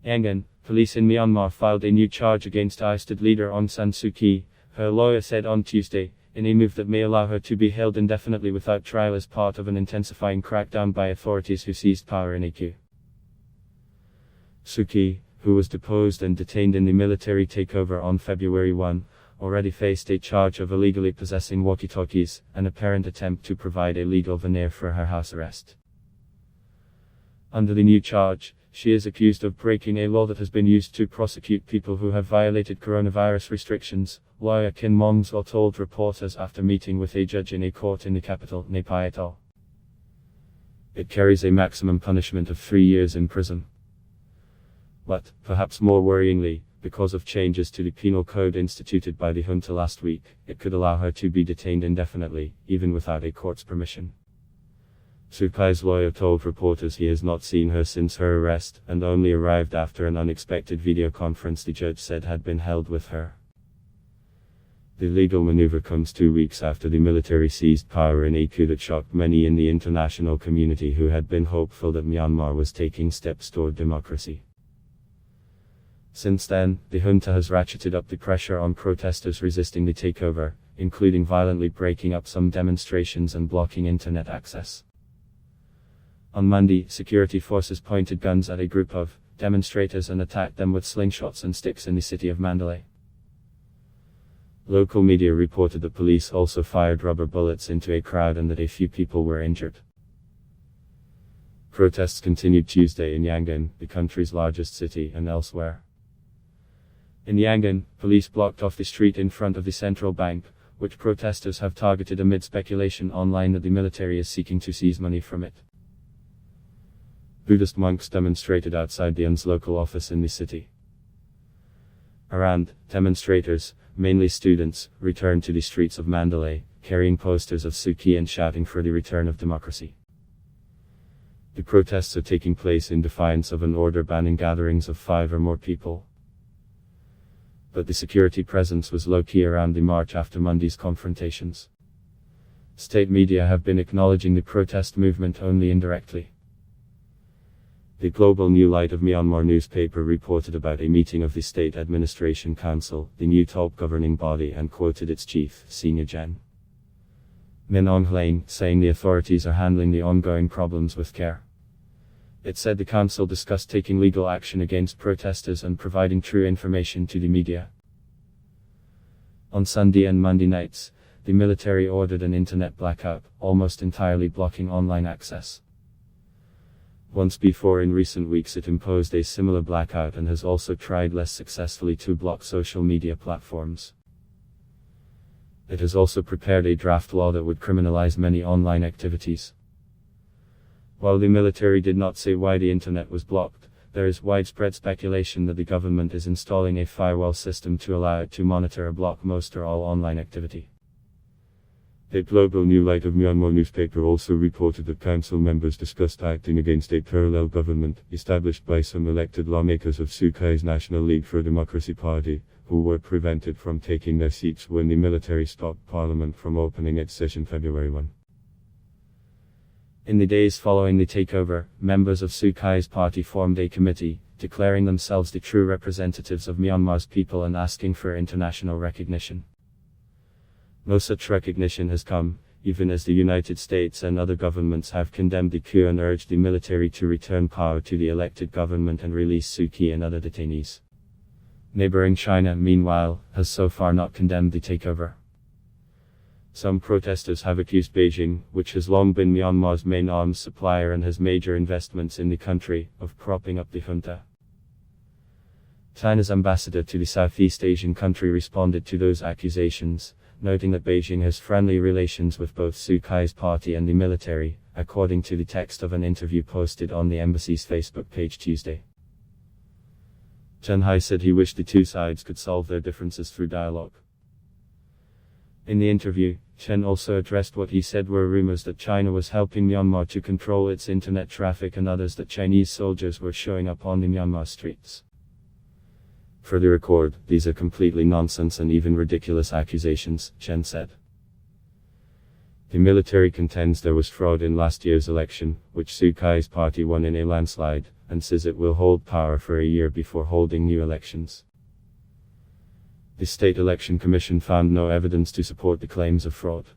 YANGON, police in Myanmar filed a new charge against ousted leader Aung San Suu Kyi, her lawyer said on Tuesday, in a move that may allow her to be held indefinitely without trial as part of an intensifying crackdown by authorities who seized power in a coup. Suu Kyi, who was deposed and detained in the military takeover on February 1, already faced a charge of illegally possessing walkie-talkies, an apparent attempt to provide a legal veneer for her house arrest. Under the new charge, she is accused of breaking a law that has been used to prosecute people who have violated coronavirus restrictions, lawyer Kin Mongswell told reporters after meeting with a judge in a court in the capital, Nay Pai et al. It carries a maximum punishment of 3 years in prison. But, perhaps more worryingly, because of changes to the penal code instituted by the junta last week, it could allow her to be detained indefinitely, even without a court's permission. Suu Kyi's lawyer told reporters he has not seen her since her arrest, and only arrived after an unexpected video conference the judge said had been held with her. The legal maneuver comes 2 weeks after the military seized power in a coup that shocked many in the international community who had been hopeful that Myanmar was taking steps toward democracy. Since then, the junta has ratcheted up the pressure on protesters resisting the takeover, including violently breaking up some demonstrations and blocking internet access. On Monday, security forces pointed guns at a group of demonstrators and attacked them with slingshots and sticks in the city of Mandalay. Local media reported that police also fired rubber bullets into a crowd and that a few people were injured. Protests continued Tuesday in Yangon, the country's largest city, and elsewhere. In Yangon, police blocked off the street in front of the central bank, which protesters have targeted amid speculation online that the military is seeking to seize money from it. Buddhist monks demonstrated outside the UN's local office in the city. Around, demonstrators, mainly students, returned to the streets of Mandalay, carrying posters of Suu Kyi and shouting for the return of democracy. The protests are taking place in defiance of an order banning gatherings of 5 or more people. But the security presence was low-key around the march after Monday's confrontations. State media have been acknowledging the protest movement only indirectly. The Global New Light of Myanmar newspaper reported about a meeting of the State Administration Council, the new top governing body, and quoted its chief, Senior Gen. Min Aung Hlaing, saying the authorities are handling the ongoing problems with care. It said the council discussed taking legal action against protesters and providing true information to the media. On Sunday and Monday nights, the military ordered an internet blackout, almost entirely blocking online access. Once before in recent weeks it imposed a similar blackout and has also tried less successfully to block social media platforms. It has also prepared a draft law that would criminalize many online activities. While the military did not say why the internet was blocked, there is widespread speculation that the government is installing a firewall system to allow it to monitor or block most or all online activity. The Global New Light of Myanmar newspaper also reported that council members discussed acting against a parallel government, established by some elected lawmakers of Suu Kyi's National League for Democracy party, who were prevented from taking their seats when the military stopped parliament from opening its session February 1. In the days following the takeover, members of Suu Kyi's party formed a committee, declaring themselves the true representatives of Myanmar's people and asking for international recognition. No such recognition has come, even as the United States and other governments have condemned the coup and urged the military to return power to the elected government and release Suu Kyi and other detainees. Neighboring China, meanwhile, has so far not condemned the takeover. Some protesters have accused Beijing, which has long been Myanmar's main arms supplier and has major investments in the country, of propping up the junta. China's ambassador to the Southeast Asian country responded to those accusations, noting that Beijing has friendly relations with both Suu Kyi's party and the military, according to the text of an interview posted on the embassy's Facebook page Tuesday. Chen Hai said he wished the two sides could solve their differences through dialogue. In the interview, Chen also addressed what he said were rumors that China was helping Myanmar to control its internet traffic and others that Chinese soldiers were showing up on the Myanmar streets. For the record, these are completely nonsense and even ridiculous accusations, Chen said. The military contends there was fraud in last year's election, which Suu Kyi's party won in a landslide, and says it will hold power for a year before holding new elections. The State Election Commission found no evidence to support the claims of fraud.